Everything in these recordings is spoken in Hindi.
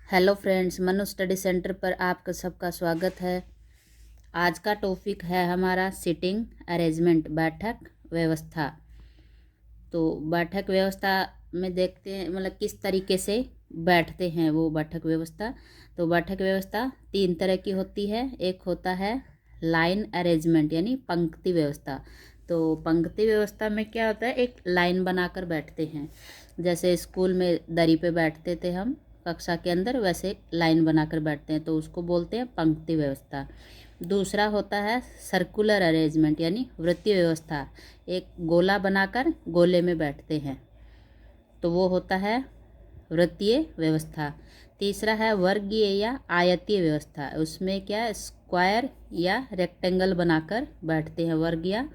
Hello friends, Manu study centre पर आपका सबका स्वागत है। आज का टॉपिक है हमारा सिटिंग अरेंजमेंट, बैठक व्यवस्था। तो बैठक व्यवस्था में देखते हैं मतलब किस तरीके से बैठते हैं वो बैठक व्यवस्था। तो बैठक व्यवस्था 3 तरह की होती है। एक होता है लाइन अरेंजमेंट यानी पंक्ति व्यवस्था। तो पंक्ति व्यवस्था में क्या होता है, एक लाइन बनाकर बैठते हैं। जैसे स्कूल में दरी पे बैठते थे हम कक्षा के अंदर, वैसे लाइन बनाकर बैठते हैं, तो उसको बोलते हैं पंक्ति व्यवस्था। दूसरा होता है सर्कुलर अरेंजमेंट यानी वृत्तीय व्यवस्था। एक गोला बनाकर गोले में बैठते हैं, तो वो होता है वृत्तीय व्यवस्था। तीसरा है वर्गीय या आयतीय व्यवस्था। उसमें क्या स्क्वायर या रेक्टेंगल बनाकर बैठते हैं, वर्ग या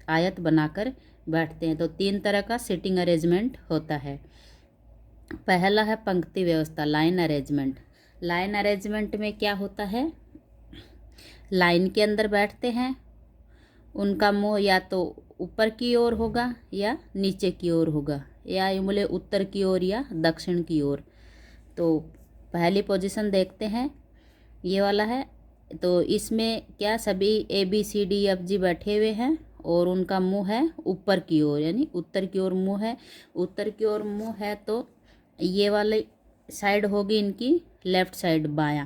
आयत बनाकर बैठते हैं। तो 3 तरह का सिटिंग अरेंजमेंट होता है। पहला है पंक्ति व्यवस्था, लाइन अरेंजमेंट। लाइन अरेंजमेंट में क्या होता है, लाइन के अंदर बैठते हैं, उनका मुंह या तो ऊपर की ओर होगा या नीचे की ओर होगा, या यूँ बोले उत्तर की ओर या दक्षिण की ओर। तो पहली पोजीशन देखते हैं, ये वाला है। तो इसमें क्या सभी ABCDFG बैठे हुए हैं और उनका मुंह है ऊपर की ओर यानी उत्तर की ओर मुंह है। उत्तर की ओर मुंह है तो ये वाली साइड होगी इनकी लेफ़्ट साइड, बायां।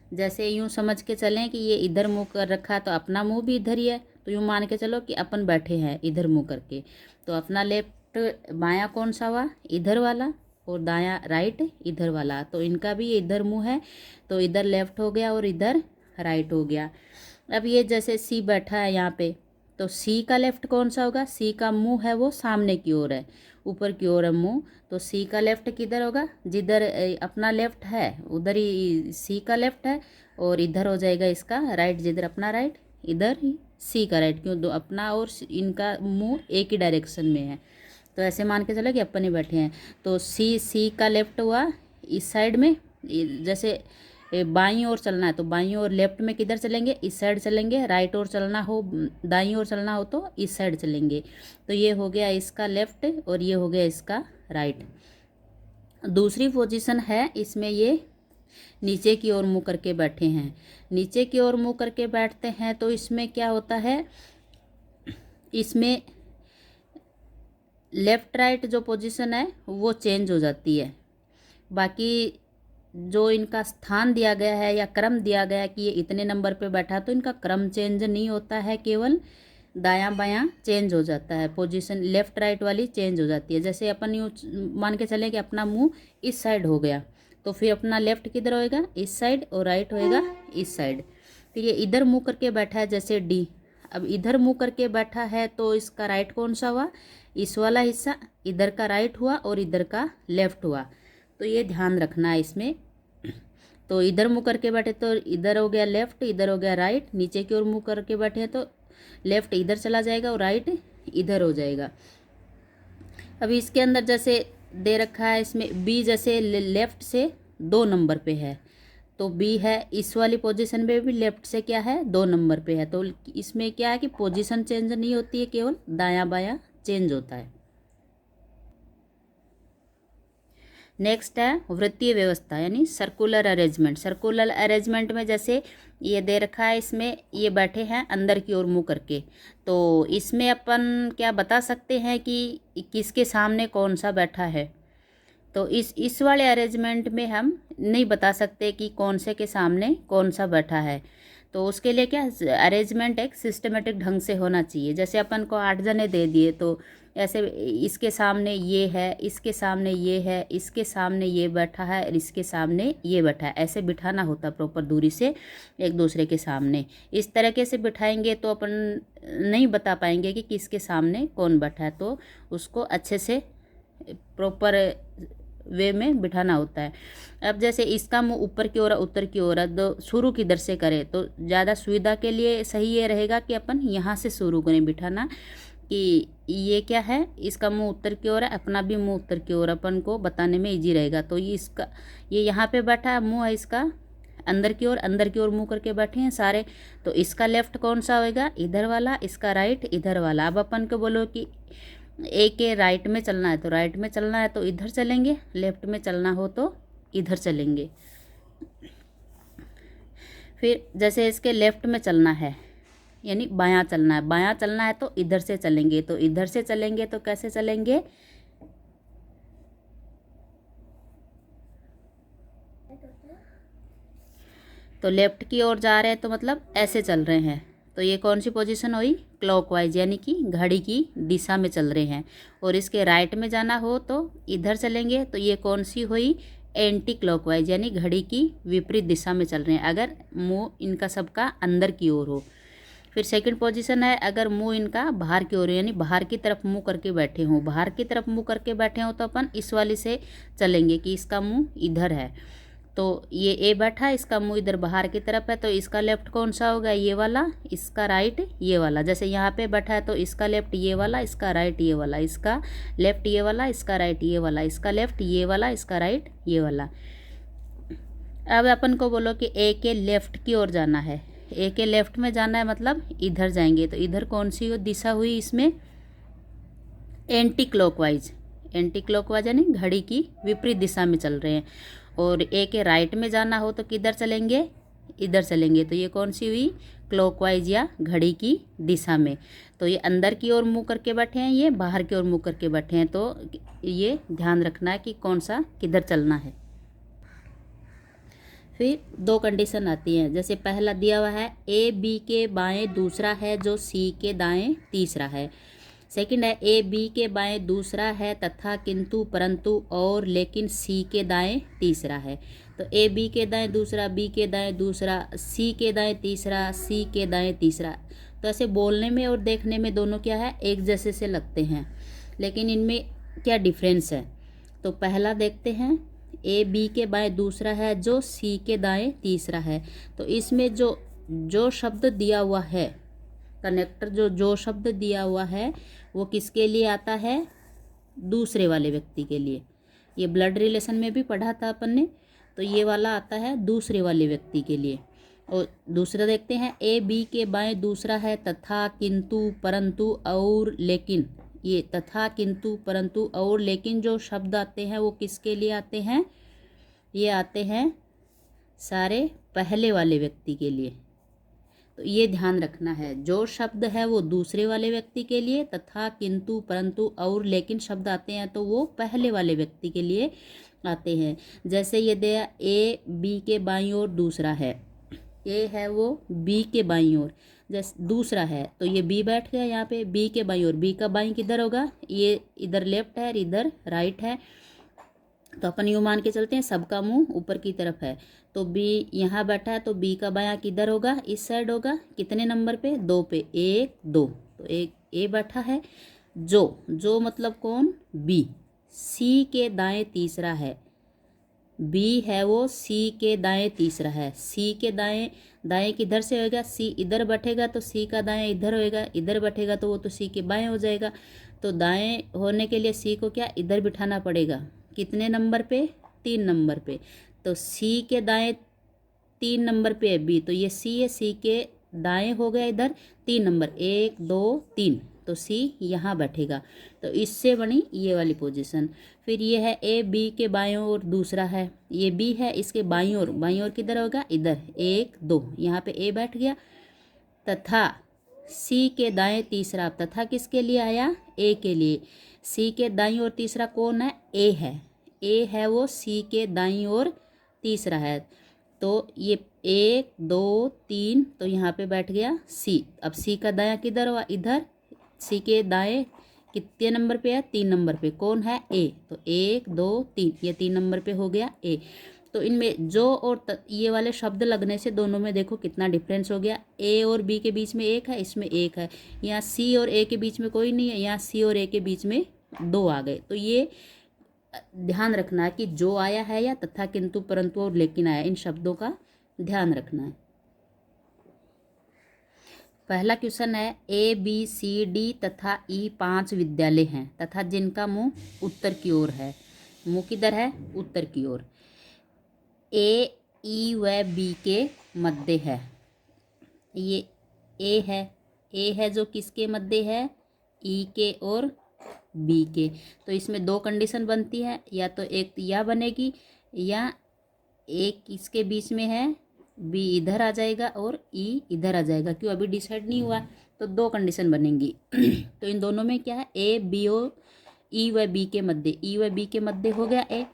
जैसे यूँ समझ के चलें कि ये इधर मुंह कर रखा है तो अपना मुंह भी इधर ही है, तो यूँ मान के चलो कि अपन बैठे हैं इधर मुंह करके। तो अपना लेफ्ट बायां कौन सा हुआ, इधर वाला, और दायां राइट इधर वाला। तो इनका भी इधर मुंह है तो इधर लेफ्ट हो गया और इधर राइट हो गया। अब ये जैसे सी बैठा है यहाँ पे, तो सी का लेफ्ट कौन सा होगा, सी का मुंह है वो सामने की ओर है, ऊपर की ओर है मुंह। तो सी का लेफ्ट किधर होगा, जिधर अपना लेफ्ट है उधर ही सी का लेफ्ट है, और इधर हो जाएगा इसका राइट, जिधर अपना राइट इधर ही सी का राइट। क्यों, दो अपना और इनका मुंह एक ही डायरेक्शन में है। तो ऐसे मान के चलो कि अपन ही बैठे हैं। तो सी का लेफ्ट हुआ इस साइड में। जैसे बाईं ओर चलना है तो बाईं ओर लेफ्ट में किधर चलेंगे, इस साइड चलेंगे। राइट ओर चलना हो, दाईं ओर चलना हो तो इस साइड चलेंगे। तो ये हो गया इसका लेफ्ट और ये हो गया इसका राइट। दूसरी पोजीशन है, इसमें ये नीचे की ओर मुँह करके बैठे हैं। नीचे की ओर मुँह करके बैठते हैं तो इसमें क्या होता है, इसमें लेफ़्ट राइट जो पोजीशन है वो चेंज हो जाती है। बाकी जो इनका स्थान दिया गया है या क्रम दिया गया है कि ये इतने नंबर पे बैठा, तो इनका क्रम चेंज नहीं होता है, केवल दायां बायां चेंज हो जाता है। पोजीशन लेफ़्ट राइट वाली चेंज हो जाती है। जैसे अपन यूँ मान के चलें कि अपना मुंह इस साइड हो गया, तो फिर अपना लेफ़्ट किधर होएगा, इस साइड, और राइट होएगा इस साइड। फिर ये इधर मुँह करके बैठा है जैसे डी। अब इधर मुँह करके बैठा है तो इसका राइट कौन सा हुआ, इस वाला हिस्सा इधर का राइट हुआ और इधर का लेफ़्ट हुआ। तो ये ध्यान रखना है इसमें। तो इधर मुँह करके बैठे तो इधर हो गया लेफ़्ट, इधर हो गया राइट। नीचे की ओर मुँह करके बैठे हैं तो लेफ़्ट इधर चला जाएगा और राइट इधर हो जाएगा। अभी इसके अंदर जैसे दे रखा है, इसमें बी जैसे लेफ़्ट से 2 नंबर पे है, तो बी है इस वाली पोजीशन में भी लेफ़्ट से क्या है 2 नंबर पे है। तो इसमें क्या है कि पोजीशन चेंज नहीं होती है, केवल दायां बायां चेंज होता है। नेक्स्ट है वृत्तीय व्यवस्था यानी सर्कुलर अरेंजमेंट। सर्कुलर अरेंजमेंट में जैसे ये दे रखा है, इसमें ये बैठे हैं अंदर की ओर मुँह करके, तो इसमें अपन क्या बता सकते हैं कि किसके सामने कौन सा बैठा है। तो इस वाले अरेंजमेंट में हम नहीं बता सकते कि कौन से के सामने कौन सा बैठा है। तो उसके लिए क्या अरेंजमेंट एक सिस्टमेटिक ढंग से होना चाहिए। जैसे अपन को 8 जने दे दिए तो ऐसे इसके सामने ये है, इसके सामने ये है, इसके सामने ये बैठा है और इसके सामने ये बैठा है, ऐसे बिठाना होता प्रॉपर दूरी से एक दूसरे के सामने। इस तरीके से बिठाएंगे तो अपन नहीं बता पाएंगे कि किसके सामने कौन बैठा है। तो उसको अच्छे से प्रॉपर वे में बिठाना होता है। अब जैसे इसका मुंह ऊपर की ओर उत्तर की ओर है, तो शुरू किधर से करें तो ज़्यादा सुविधा के लिए सही ये रहेगा कि अपन यहाँ से शुरू करें बिठाना, कि ये क्या है, इसका मुंह उत्तर की ओर है, अपना भी मुंह उत्तर की ओर, अपन को बताने में इजी रहेगा। तो ये इसका ये यहाँ पे बैठा है, मुंह है इसका अंदर की ओर मुंह करके बैठे हैं सारे। तो इसका लेफ्ट कौन सा होएगा, इधर वाला, इसका राइट इधर वाला। अब अपन को बोलो कि ए के राइट में चलना है तो राइट में चलना है तो इधर चलेंगे, लेफ्ट में चलना हो तो इधर चलेंगे। फिर जैसे इसके लेफ्ट में चलना है, यानी बायां चलना है, बायां चलना है तो इधर से चलेंगे, तो इधर से चलेंगे तो कैसे चलेंगे, तो लेफ्ट की ओर जा रहे हैं तो मतलब ऐसे चल रहे हैं, तो ये कौन सी पोजीशन हुई, क्लॉकवाइज, यानी कि घड़ी की दिशा में चल रहे हैं। और इसके राइट में जाना हो तो इधर चलेंगे, तो ये कौन सी हुई, एंटी क्लॉकवाइज, यानी घड़ी की विपरीत दिशा में चल रहे हैं, अगर मुंह इनका सबका अंदर की ओर हो। फिर सेकंड पोजीशन है, अगर मुंह इनका बाहर की ओर, यानी बाहर की तरफ मुंह करके बैठे हों, बाहर की तरफ मुंह करके बैठे हों तो अपन इस वाली से चलेंगे कि इसका मुंह इधर है, तो ये ए बैठा है, इसका मुंह इधर बाहर की तरफ है, तो इसका लेफ्ट कौन सा होगा, ये वाला, इसका राइट ये वाला। जैसे यहाँ पे बैठा है तो इसका लेफ्ट ये वाला, इसका राइट ये वाला, इसका लेफ्ट ये वाला, इसका राइट ये वाला, इसका लेफ्ट ये वाला, इसका राइट ये वाला। अब अपन को बोलो कि ए के लेफ्ट की ओर जाना है, ए के लेफ्ट में जाना है मतलब इधर जाएंगे, तो इधर कौन सी दिशा हुई इसमें, एंटी क्लॉकवाइज, एंटी क्लॉकवाइज यानी घड़ी की विपरीत दिशा में चल रहे हैं। और ए के राइट में जाना हो तो किधर चलेंगे, इधर चलेंगे, तो ये कौन सी हुई, क्लॉकवाइज या घड़ी की दिशा में। तो ये अंदर की ओर मुंह करके बैठे हैं, ये बाहर की ओर मुंह करके बैठे हैं, तो ये ध्यान रखना है कि कौन सा किधर चलना है। फिर दो कंडीशन आती हैं, जैसे पहला दिया हुआ है ए बी के बाएं दूसरा है जो सी के दाएं तीसरा है। सेकंड है ए बी के बाएं दूसरा है तथा किंतु परंतु और लेकिन सी के दाएं तीसरा है। तो ए बी के दाएं दूसरा, बी के दाएं दूसरा, सी के दाएं तीसरा, सी के दाएं तीसरा। तो ऐसे बोलने में और देखने में दोनों क्या है, एक जैसे से लगते हैं, लेकिन इनमें क्या डिफरेंस है। तो पहला देखते हैं, ए बी के बाएं दूसरा है जो सी के दाएं तीसरा है। तो इसमें जो शब्द दिया हुआ है, कनेक्टर जो शब्द दिया हुआ है वो किसके लिए आता है, दूसरे वाले व्यक्ति के लिए। ये ब्लड रिलेशन में भी पढ़ा था अपन ने, तो ये वाला आता है दूसरे वाले व्यक्ति के लिए। और दूसरा देखते हैं, ए बी के बाएं दूसरा है तथा किंतु परंतु और लेकिन। ये तथा किंतु परंतु और लेकिन जो शब्द आते हैं वो किसके लिए आते हैं, ये आते हैं सारे पहले वाले व्यक्ति के लिए। तो ये ध्यान रखना है, जो शब्द है वो दूसरे वाले व्यक्ति के लिए, तथा किंतु परंतु और लेकिन शब्द आते हैं तो वो पहले वाले व्यक्ति के लिए आते हैं। जैसे ये दिया, ए बी के बाईं ओर दूसरा है, ए है वो बी के बाईं ओर, जैसे दूसरा है तो ये बी बैठ गया यहाँ पे, बी के बाईं ओर, बी का बाईं किधर होगा, ये इधर लेफ्ट है, इधर राइट है, तो अपन यूँ मान के चलते हैं सबका मुंह ऊपर की तरफ है। तो बी यहाँ बैठा है तो बी का बायां किधर होगा, इस साइड होगा, कितने नंबर पे, 2 पे, 1 2, तो एक ए बैठा है, जो मतलब कौन, बी, सी के दाएं तीसरा है, बी है वो सी के दाएं तीसरा है, सी के दाएं, दाएं किधर से होएगा, सी इधर बैठेगा तो सी का दाएं इधर होएगा, इधर बैठेगा तो वो तो सी के बाएं हो जाएगा। तो दाएं होने के लिए सी को क्या इधर बिठाना पड़ेगा, कितने नंबर पे, 3 नंबर पे। तो सी के दाएं 3 नंबर पे है बी, तो ये सी है, सी के दाएं हो गया इधर 3 नंबर, 1 2 3, तो सी यहाँ बैठेगा। तो इससे बनी ये वाली पोजीशन। फिर ये है ए बी के बाईं ओर दूसरा है, ये बी है, इसके बाईं ओर किधर होगा, इधर 1 2, यहाँ पे ए बैठ गया, तथा सी के दाएं तीसरा, तथा किसके लिए आया, ए के लिए। सी के दाईं ओर तीसरा कौन है, ए है वो सी के दाईं ओर तीसरा है, तो ये 1 2 3, तो यहाँ पे बैठ गया सी। अब सी का दायां किधर हुआ, इधर, सी के दाएं कितने नंबर पे है, 3 नंबर पे, कौन है, ए, तो 1 2 3, ये 3 नंबर पे हो गया ए। तो इनमें जो और ये वाले शब्द लगने से दोनों में देखो कितना डिफरेंस हो गया, ए और बी के बीच में 1 है, इसमें 1 है, यहाँ सी और ए के बीच में कोई नहीं है, यहाँ सी और ए के बीच में 2 आ गए। तो ये ध्यान रखना है कि जो आया है या तथा किंतु परंतु और लेकिन आया, इन शब्दों का ध्यान रखना है। पहला क्वेश्चन है, ए बी सी डी तथा ई 5 विद्यालय हैं तथा जिनका मुंह उत्तर की ओर है, मुंह किधर है, उत्तर की ओर। ए ई व बी के मध्य है, ये ए है जो किसके मध्य है, ई के और बी के। तो इसमें 2 कंडीशन बनती है, या तो एक यह बनेगी या ए किसके बीच में है, बी इधर आ जाएगा और ई इधर आ जाएगा। क्यों, अभी डिसाइड नहीं हुआ, तो दो कंडीशन बनेंगी। तो इन दोनों में क्या है, ए बी ओ ई व बी के मध्य, ई व बी के मध्य हो गया ए।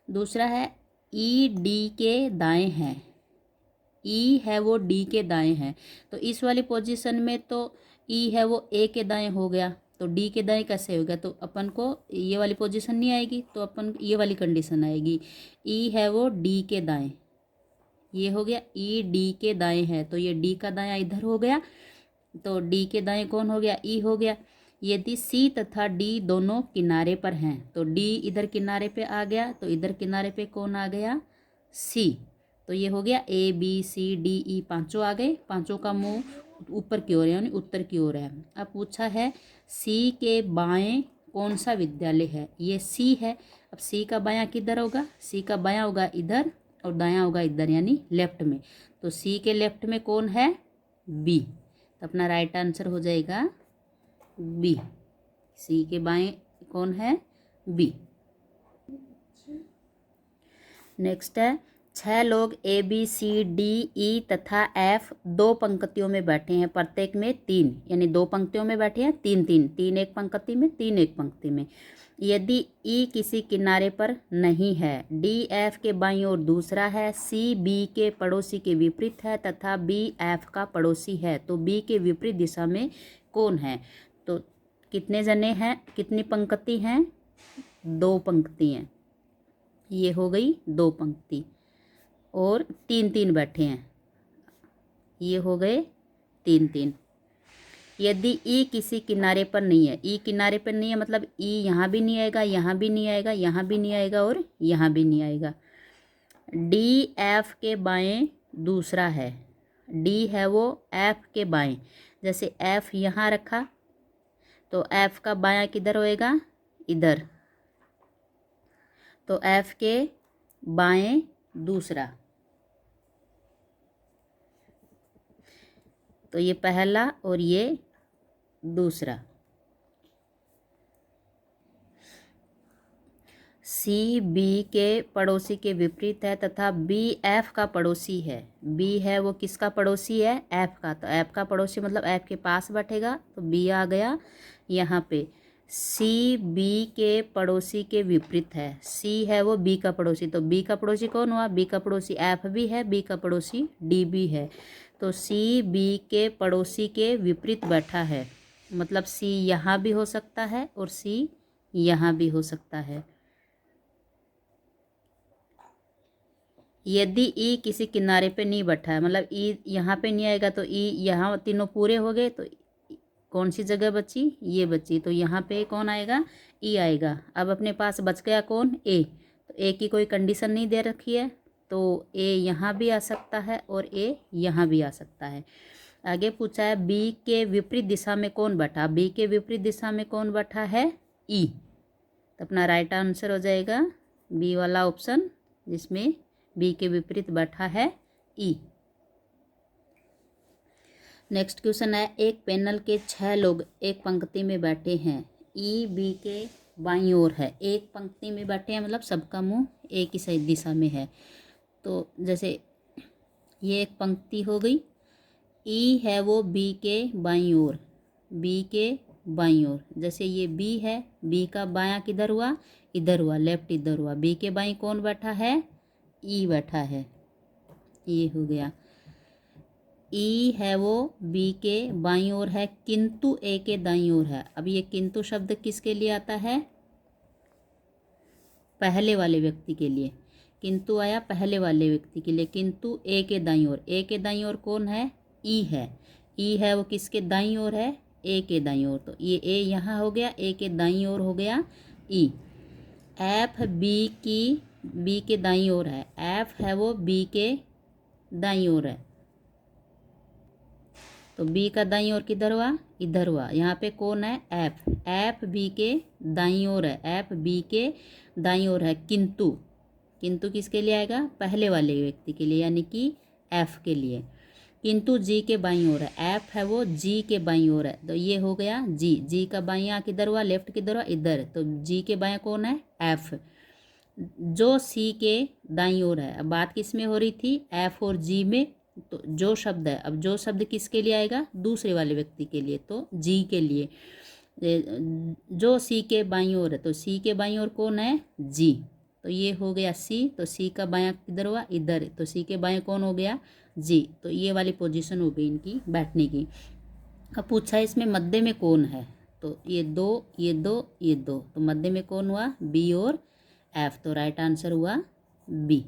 दूसरा है ई डी के दाएं है, ई है वो डी के दाएं है। तो इस वाली पोजीशन में तो ई है वो ए के दाएं हो गया, तो डी के दाएं कैसे हो गया, तो अपन को ये वाली पोजीशन नहीं आएगी, तो अपन ये वाली कंडीशन आएगी, ई है वो डी के दाएं, ये हो गया ई डी के दाएं है, तो ये डी का दायां इधर हो गया, तो डी के दाएं कौन हो गया, ई हो गया। यदि सी तथा डी दोनों किनारे पर हैं, तो डी इधर किनारे पे आ गया, तो इधर किनारे पे कौन आ गया, सी। तो ये हो गया A B C D E, पांचों आ गए, पांचों का मुंह ऊपर की ओर यानी उत्तर की ओर है। अब पूछा है सी के बाएं कौन सा विद्यालय है, ये सी है। अब सी का बायां किधर होगा, सी का बायां होगा इधर और दायां होगा इधर यानी लेफ्ट में, तो सी के लेफ्ट में कौन है, बी। तो अपना राइट आंसर हो जाएगा बी, सी के बाएं कौन है, बी। नेक्स्ट है 6 लोग A B C D E तथा एफ दो पंक्तियों में बैठे हैं, प्रत्येक में 3 यानी दो पंक्तियों में बैठे हैं, 3 3 3 एक पंक्ति में, 3 एक पंक्ति में। यदि ई किसी किनारे पर नहीं है, डी एफ के बाईं ओर दूसरा है, सी बी के पड़ोसी के विपरीत है तथा बी एफ का पड़ोसी है, तो बी के विपरीत दिशा में कौन है। तो कितने जने हैं, कितनी पंक्ति हैं, 2 पंक्ति हैं, ये हो गई 2 पंक्ति, और 3 3 बैठे हैं, ये हो गए 3 3। यदि ई किसी किनारे पर नहीं है, ई किनारे पर नहीं है मतलब ई यहाँ भी नहीं आएगा, यहाँ भी नहीं आएगा, यहाँ भी नहीं आएगा और यहाँ भी नहीं आएगा। डी एफ के बाएं दूसरा है, डी है वो एफ के बाएं, जैसे एफ यहाँ रखा तो एफ का बायां किधर होएगा, इधर, तो एफ के बाएं दूसरा, तो ये पहला और ये दूसरा। सी बी के पड़ोसी के विपरीत है तथा बी एफ का पड़ोसी है, बी है वो किसका पड़ोसी है, एफ का, तो एफ का पड़ोसी मतलब एफ के पास बैठेगा, तो बी आ गया यहाँ पे। सी बी के पड़ोसी के विपरीत है, सी है वो बी का पड़ोसी, तो बी का पड़ोसी कौन हुआ, बी का पड़ोसी एफ भी है, बी का पड़ोसी डी भी है, तो सी बी के पड़ोसी के विपरीत बैठा है, मतलब सी यहाँ भी हो सकता है और सी यहाँ भी हो सकता है। यदि ई किसी किनारे पे नहीं बैठा है, मतलब ई यहाँ पे नहीं आएगा, तो ई यहाँ तीनों पूरे हो गए, तो कौन सी जगह बची, ये बची, तो यहाँ पे कौन आएगा, ई आएगा। अब अपने पास बच गया कौन, ए, तो ए की कोई कंडीशन नहीं दे रखी है, तो ए यहाँ भी आ सकता है और ए यहाँ भी आ सकता है। आगे पूछा है बी के विपरीत दिशा में कौन बैठा, बी के विपरीत दिशा में कौन बैठा है, ई, तो अपना राइट आंसर हो जाएगा बी वाला ऑप्शन, जिसमें बी के विपरीत बैठा है ई। नेक्स्ट क्वेश्चन है एक पैनल के 6 लोग एक पंक्ति में बैठे हैं, ई बी के बाईं ओर है, एक पंक्ति में बैठे हैं मतलब सबका मुंह एक ही सही दिशा में है। तो जैसे ये एक पंक्ति हो गई, ई है वो बी के बाईं ओर, बी के बाईं ओर, जैसे ये बी है, बी का बायां किधर हुआ, इधर हुआ, लेफ्ट इधर हुआ, बी के बाईं कौन बैठा है, ई बैठा है, ये हो गया। ई है वो बी के बाईं ओर है किंतु ए के दाईं ओर है। अब ये किंतु शब्द किसके लिए आता है, पहले वाले व्यक्ति के लिए, किंतु आया पहले वाले व्यक्ति के लिए, किंतु ए के दाईं ओर, ए के दाईं ओर कौन है, ई है, ई है वो किसके दाईं ओर है, ए के दाईं ओर, तो ये ए यहाँ हो गया, ए के दाईं ओर हो गया ई। एफ बी की बी के दाईं ओर है, एफ है वो बी के दाईं ओर है, तो बी का दाईं ओर किधर हुआ, इधर हुआ, यहाँ पे कौन है, एफ, एफ बी के दाईं ओर है, एफ बी के दाईं ओर है, किंतु, किंतु किसके लिए आएगा, पहले वाले व्यक्ति के लिए यानी कि एफ के लिए, किंतु जी के बाईं ओर है, एफ है वो जी के बाईं ओर है, तो ये हो गया जी, जी का बायां किधर हुआ, लेफ्ट किधर हुआ, इधर, तो जी के बायां कौन है, एफ, जो सी के दाईं ओर है। अब बात किस में हो रही थी, एफ और जी में। तो जो शब्द है, अब जो शब्द किसके लिए आएगा, दूसरे वाले व्यक्ति के लिए, तो जी के लिए। जो सी के बाईं ओर है, तो सी के बाईं ओर कौन है, जी। तो ये हो गया सी, तो सी का बायां किधर हुआ, इधर, तो सी के बाएं कौन हो गया, जी। तो ये वाली पोजीशन हो गई इनकी बैठने की। अब पूछा है इसमें मध्य में कौन है, तो ये दो, ये दो, ये दो, तो मध्य में कौन हुआ, बी और एफ। तो राइट आंसर हुआ बी।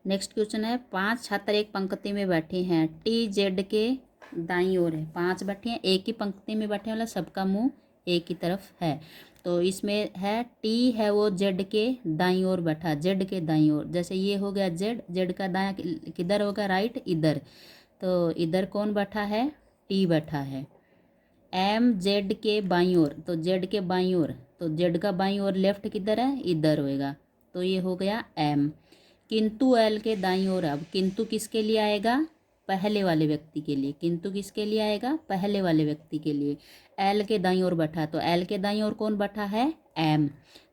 नेक्स्ट क्वेश्चन है, 5 छात्र एक पंक्ति में बैठे हैं, टी जेड के दाईं ओर है। 5 बैठे हैं, एक ही पंक्ति में बैठे, मतलब सबका मुंह एक ही तरफ है। तो इसमें है टी है वो जेड के दाईं ओर बैठा, जेड के दाईं ओर। जैसे ये हो गया जेड, जेड का दायां किधर होगा, राइट, इधर। तो इधर कौन बैठा है, टी बैठा है। एम जेड के बाईं ओर, तो जेड के बाईं ओर, तो जेड का बाईं ओर लेफ्ट किधर है, इधर होएगा। तो ये हो गया एम। किंतु एल के दाईं ओर, अब किंतु किसके लिए आएगा, पहले वाले व्यक्ति के लिए। किंतु किसके लिए आएगा, पहले वाले व्यक्ति के लिए। एल के दाईं ओर बैठा, तो एल के दाईं ओर कौन बैठा है, एम।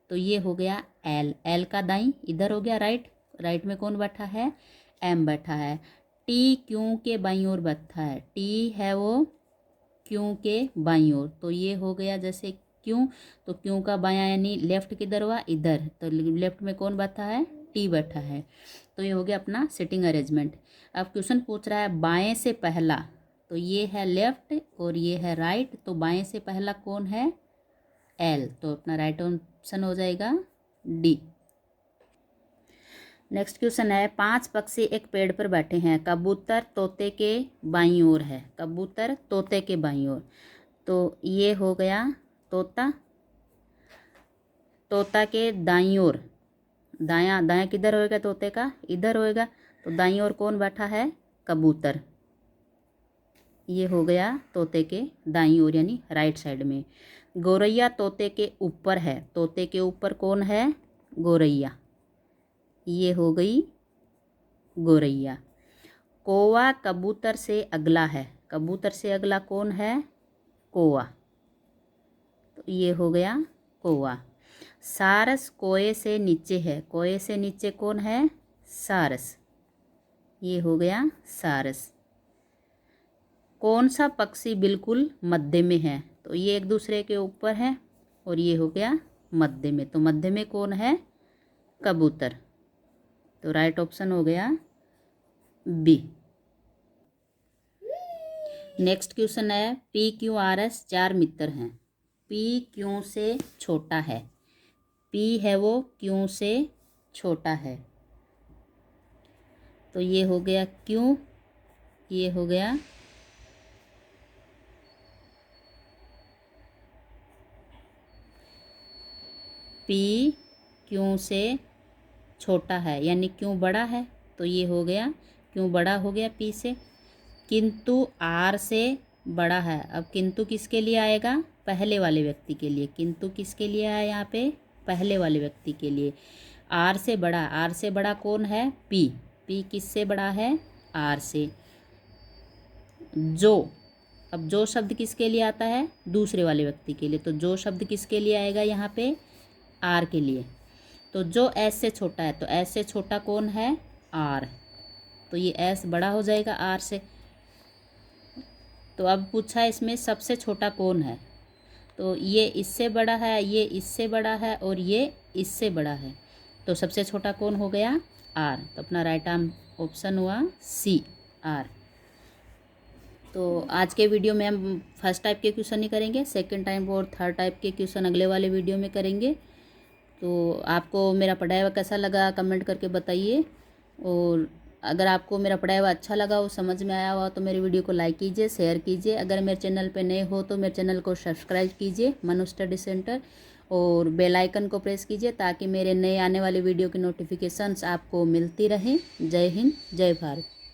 तो ये हो गया एल। एल का दाईं इधर हो गया, राइट, राइट में कौन बैठा है, एम बैठा है। टी क्यू के बाईं ओर बैठा है, टी है वो क्यू के बाईं ओर। तो ये हो गया जैसे क्यू, तो क्यू का बायां यानी लेफ्ट किधर हुआ, इधर। तो लेफ्ट में कौन बैठा है, टी बैठा है। तो ये हो गया अपना सिटिंग अरेंजमेंट। अब क्वेश्चन पूछ रहा है बाएं से पहला, तो ये है लेफ्ट और ये है राइट। तो बाएं से पहला कौन है, एल। तो अपना राइट ऑप्शन हो जाएगा डी। नेक्स्ट क्वेश्चन है, 5 पक्षी एक पेड़ पर बैठे हैं, कबूतर तोते के बाईं ओर है। कबूतर तोते के बाईं ओर, तो ये हो गया तोता, तोता के दाईं ओर, दायां, दायां किधर होएगा तोते का, इधर होएगा। तो दाईं ओर कौन बैठा है, कबूतर। ये हो गया तोते के दाईं ओर यानी राइट साइड में। गौरैया तोते के ऊपर है, तोते के ऊपर कौन है, गौरैया। ये हो गई गौरैया। कौवा कबूतर से अगला है, कबूतर से अगला कौन है, कौवा। तो ये हो गया कौवा। सारस कोए से नीचे है, कोए से नीचे कौन है, सारस। ये हो गया सारस। कौन सा पक्षी बिल्कुल मध्य में है, तो ये एक दूसरे के ऊपर है और ये हो गया मध्य में। तो मध्य में कौन है, कबूतर। तो राइट ऑप्शन हो गया बी। नेक्स्ट क्वेश्चन है, पी क्यू आर एस 4 मित्र हैं, पी क्यू से छोटा है, पी है वो क्यू से छोटा है। तो ये हो गया क्यू, ये हो गया पी क्यू से छोटा है यानी क्यू बड़ा है। तो ये हो गया क्यू बड़ा हो गया पी से। किंतु आर से बड़ा है, अब किंतु किसके लिए आएगा, पहले वाले व्यक्ति के लिए। किंतु किसके लिए आया यहाँ पे, पहले वाले व्यक्ति के लिए। आर से बड़ा, आर से बड़ा कौन है, पी। पी किससे बड़ा है, आर से। जो, अब जो शब्द किसके लिए आता है, दूसरे वाले व्यक्ति के लिए। तो जो शब्द किसके लिए आएगा यहाँ पे, आर के लिए। तो जो एस से छोटा है, तो एस से छोटा कौन है, आर। तो ये एस बड़ा हो जाएगा आर से। तो अब पूछा है इसमें सबसे छोटा कौन है, तो ये इससे बड़ा है, ये इससे बड़ा है और ये इससे बड़ा है। तो सबसे छोटा कौन हो गया, आर। तो अपना राइट ऑप्शन हुआ सी, आर। तो आज के वीडियो में हम फर्स्ट टाइप के क्वेश्चन ही करेंगे, सेकंड टाइप और थर्ड टाइप के क्वेश्चन अगले वाले वीडियो में करेंगे। तो आपको मेरा पढ़ाया हुआ कैसा लगा कमेंट करके बताइए, और अगर आपको मेरा पढ़ाया हुआ अच्छा लगा हो, समझ में आया हुआ तो मेरी वीडियो को लाइक कीजिए, शेयर कीजिए। अगर मेरे चैनल पे नए हो तो मेरे चैनल को सब्सक्राइब कीजिए, मनु स्टडी सेंटर, और बेल आइकन को प्रेस कीजिए ताकि मेरे नए आने वाले वीडियो की नोटिफिकेशंस आपको मिलती रहें। जय हिंद, जय भारत।